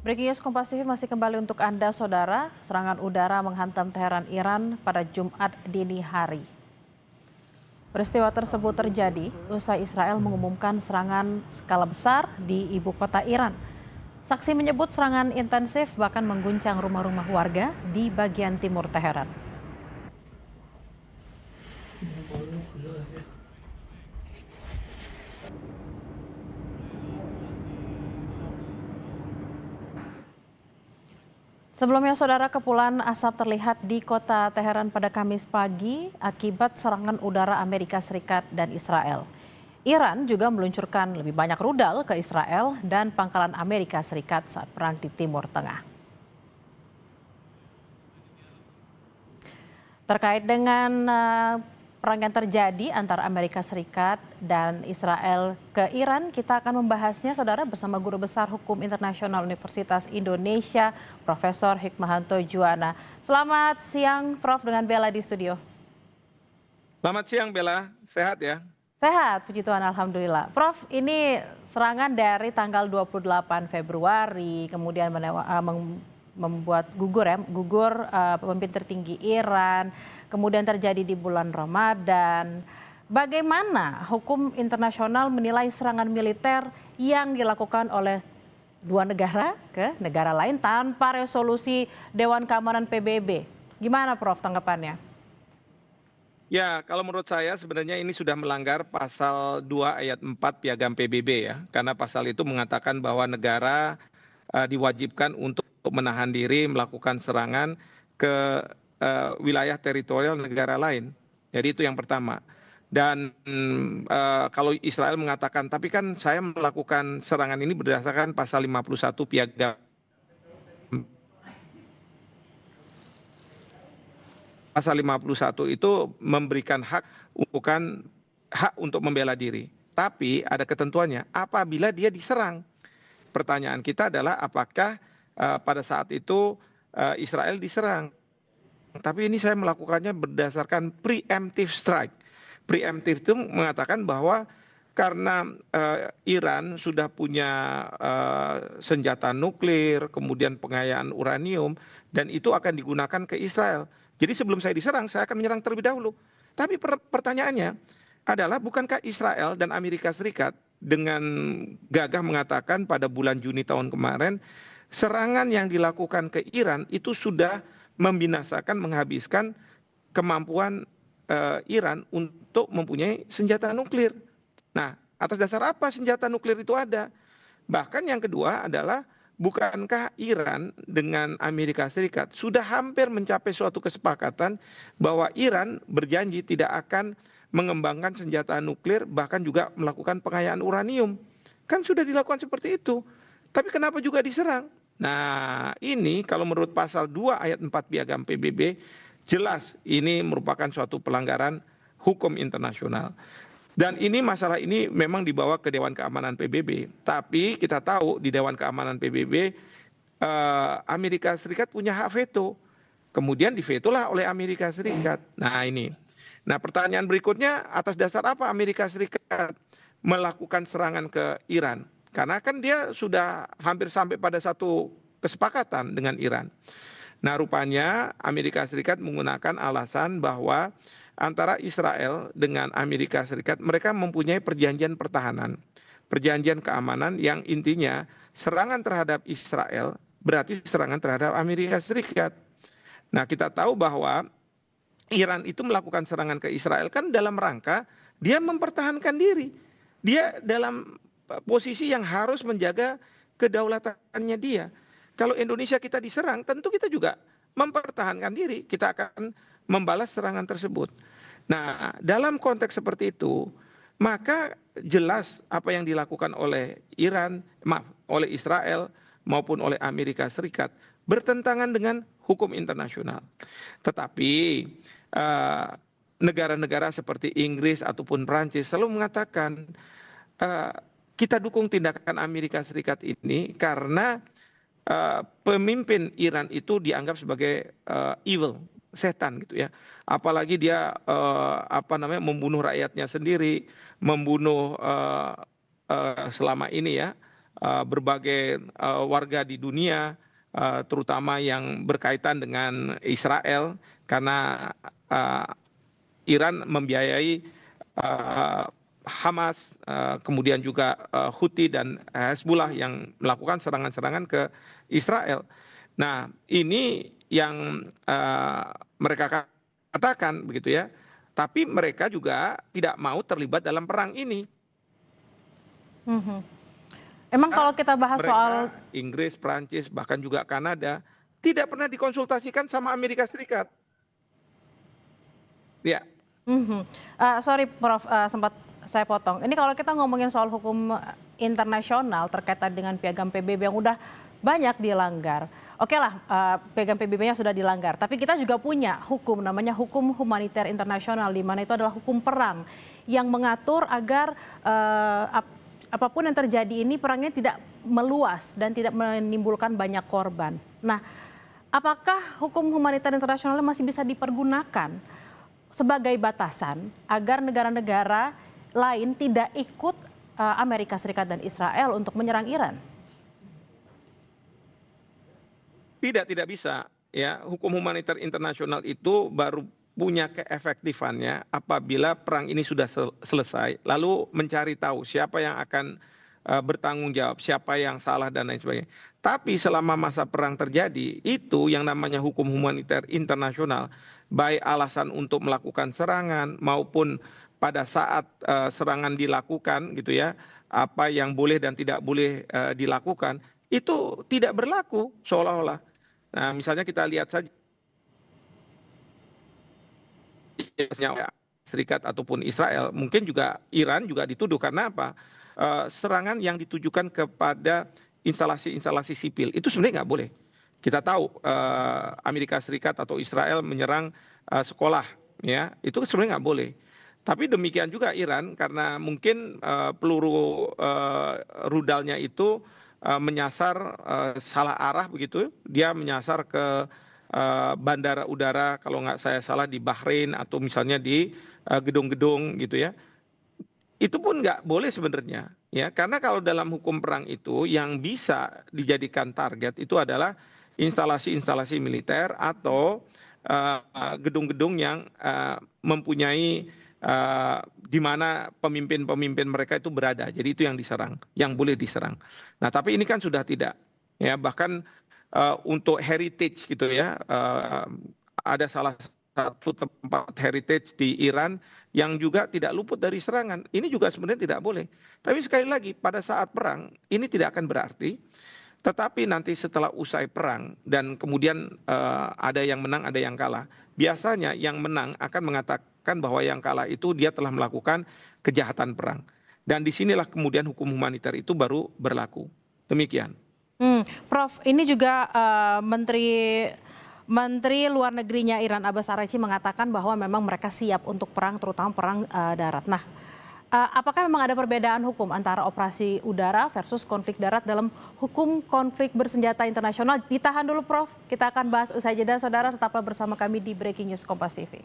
Breaking News Kompas TV masih kembali untuk Anda, Saudara. Serangan udara menghantam Teheran, Iran pada Jumat dini hari. Peristiwa tersebut terjadi usai Israel mengumumkan serangan skala besar di ibu kota Iran. Saksi menyebut serangan intensif bahkan mengguncang rumah-rumah warga di bagian timur Teheran. Sebelumnya, Saudara, kepulan asap terlihat di kota Teheran pada Kamis pagi akibat serangan udara Amerika Serikat dan Israel. Iran juga meluncurkan lebih banyak rudal ke Israel dan pangkalan Amerika Serikat saat perang di Timur Tengah. Terkait dengan perang yang terjadi antara Amerika Serikat dan Israel ke Iran, kita akan membahasnya, Saudara, bersama Guru Besar Hukum Internasional Universitas Indonesia, Profesor Hikmahanto Juwana. Selamat siang, Prof, dengan Bella di studio. Selamat siang, Bella. Sehat ya? Sehat, puji Tuhan, alhamdulillah. Prof, ini serangan dari tanggal 28 Februari, kemudian membuat gugur pemimpin tertinggi Iran, kemudian terjadi di bulan Ramadan. Bagaimana hukum internasional menilai serangan militer yang dilakukan oleh dua negara ke negara lain tanpa resolusi Dewan Keamanan PBB? Gimana, Prof, tanggapannya? Ya, kalau menurut saya sebenarnya ini sudah melanggar pasal 2 ayat 4 Piagam PBB ya. Karena pasal itu mengatakan bahwa negara diwajibkan untuk menahan diri melakukan serangan ke wilayah teritorial negara lain. Jadi itu yang pertama. Dan kalau Israel mengatakan, tapi kan saya melakukan serangan ini berdasarkan pasal 51 Piagam. Pasal 51 itu memberikan bukan hak untuk membela diri. Tapi ada ketentuannya, apabila dia diserang. Pertanyaan kita adalah apakah pada saat itu Israel diserang. Tapi ini saya melakukannya berdasarkan preemptive strike. Preemptive itu mengatakan bahwa karena Iran sudah punya senjata nuklir, kemudian pengayaan uranium, dan itu akan digunakan ke Israel. Jadi sebelum saya diserang, saya akan menyerang terlebih dahulu. Tapi pertanyaannya adalah, bukankah Israel dan Amerika Serikat dengan gagah mengatakan pada bulan Juni tahun kemarin, serangan yang dilakukan ke Iran itu sudah membinasakan, menghabiskan kemampuan Iran untuk mempunyai senjata nuklir. Nah, atas dasar apa senjata nuklir itu ada? Bahkan yang kedua adalah, bukankah Iran dengan Amerika Serikat sudah hampir mencapai suatu kesepakatan bahwa Iran berjanji tidak akan mengembangkan senjata nuklir, bahkan juga melakukan pengayaan uranium. Kan sudah dilakukan seperti itu. Tapi kenapa juga diserang? Nah, ini kalau menurut pasal 2 ayat 4 Piagam PBB, jelas ini merupakan suatu pelanggaran hukum internasional. Dan ini masalah ini memang dibawa ke Dewan Keamanan PBB. Tapi kita tahu di Dewan Keamanan PBB Amerika Serikat punya hak veto. Kemudian divetolah oleh Amerika Serikat. Nah ini. Nah pertanyaan berikutnya, atas dasar apa Amerika Serikat melakukan serangan ke Iran? Karena kan dia sudah hampir sampai pada satu kesepakatan dengan Iran. Nah rupanya Amerika Serikat menggunakan alasan bahwa antara Israel dengan Amerika Serikat, mereka mempunyai perjanjian pertahanan, perjanjian keamanan yang intinya serangan terhadap Israel berarti serangan terhadap Amerika Serikat. Nah kita tahu bahwa Iran itu melakukan serangan ke Israel kan dalam rangka dia mempertahankan diri. Dia dalam posisi yang harus menjaga kedaulatannya dia. Kalau Indonesia kita diserang, tentu kita juga mempertahankan diri. Kita akan membalas serangan tersebut. Nah, dalam konteks seperti itu, maka jelas apa yang dilakukan oleh oleh Israel maupun oleh Amerika Serikat bertentangan dengan hukum internasional. Tetapi negara-negara seperti Inggris ataupun Prancis selalu mengatakan kita dukung tindakan Amerika Serikat ini karena pemimpin Iran itu dianggap sebagai evil, setan gitu ya. Apalagi dia membunuh rakyatnya sendiri, membunuh selama ini ya berbagai warga di dunia, terutama yang berkaitan dengan Israel, karena Iran membiayai Hamas, kemudian juga Houthi dan Hezbollah yang melakukan serangan-serangan ke Israel. Nah, ini yang mereka katakan begitu ya. Tapi mereka juga tidak mau terlibat dalam perang ini. Emang kalau kita bahas soal Inggris, Prancis, bahkan juga Kanada tidak pernah dikonsultasikan sama Amerika Serikat. Ya. Sorry Prof, sempat saya potong. Ini kalau kita ngomongin soal hukum internasional terkait dengan piagam PBB yang udah banyak dilanggar. Oke lah, piagam PBB-nya sudah dilanggar. Tapi kita juga punya hukum, namanya hukum humaniter internasional, di mana itu adalah hukum perang yang mengatur agar apapun yang terjadi ini perangnya tidak meluas dan tidak menimbulkan banyak korban. Nah, apakah hukum humaniter internasional masih bisa dipergunakan sebagai batasan agar negara-negara lain tidak ikut Amerika Serikat dan Israel untuk menyerang Iran? Tidak bisa. Ya, hukum humaniter internasional itu baru punya keefektifannya apabila perang ini sudah selesai, lalu mencari tahu siapa yang akan bertanggung jawab, siapa yang salah dan lain sebagainya. Tapi selama masa perang terjadi, itu yang namanya hukum humaniter internasional, baik alasan untuk melakukan serangan maupun pada saat serangan dilakukan gitu ya, apa yang boleh dan tidak boleh dilakukan, itu tidak berlaku seolah-olah. Nah, misalnya kita lihat saja Serikat ataupun Israel, mungkin juga Iran juga dituduh karena apa? Serangan yang ditujukan kepada instalasi-instalasi sipil itu sebenarnya nggak boleh. Kita tahu Amerika Serikat atau Israel menyerang sekolah, ya itu sebenarnya nggak boleh. Tapi demikian juga Iran karena mungkin peluru rudalnya itu menyasar salah arah begitu, dia menyasar ke bandara udara kalau nggak saya salah di Bahrain atau misalnya di gedung-gedung gitu ya. Itu pun nggak boleh sebenarnya ya, karena kalau dalam hukum perang itu yang bisa dijadikan target itu adalah instalasi-instalasi militer atau gedung-gedung yang mempunyai di mana pemimpin-pemimpin mereka itu berada. Jadi itu yang diserang, yang boleh diserang. Nah, tapi ini kan sudah tidak. Ya, bahkan untuk heritage gitu ya, ada salah satu tempat heritage di Iran yang juga tidak luput dari serangan. Ini juga sebenarnya tidak boleh. Tapi sekali lagi, pada saat perang, ini tidak akan berarti. Tetapi nanti setelah usai perang dan kemudian ada yang menang, ada yang kalah. Biasanya yang menang akan mengatakan bahwa yang kalah itu dia telah melakukan kejahatan perang. Dan disinilah kemudian hukum humaniter itu baru berlaku. Demikian. Prof, ini juga Menteri Luar Negerinya Iran Abbas Araghchi mengatakan bahwa memang mereka siap untuk perang, terutama perang darat. Nah, apakah memang ada perbedaan hukum antara operasi udara versus konflik darat dalam hukum konflik bersenjata internasional? Ditahan dulu Prof, kita akan bahas usai jeda saudara, tetaplah bersama kami di Breaking News Kompas TV.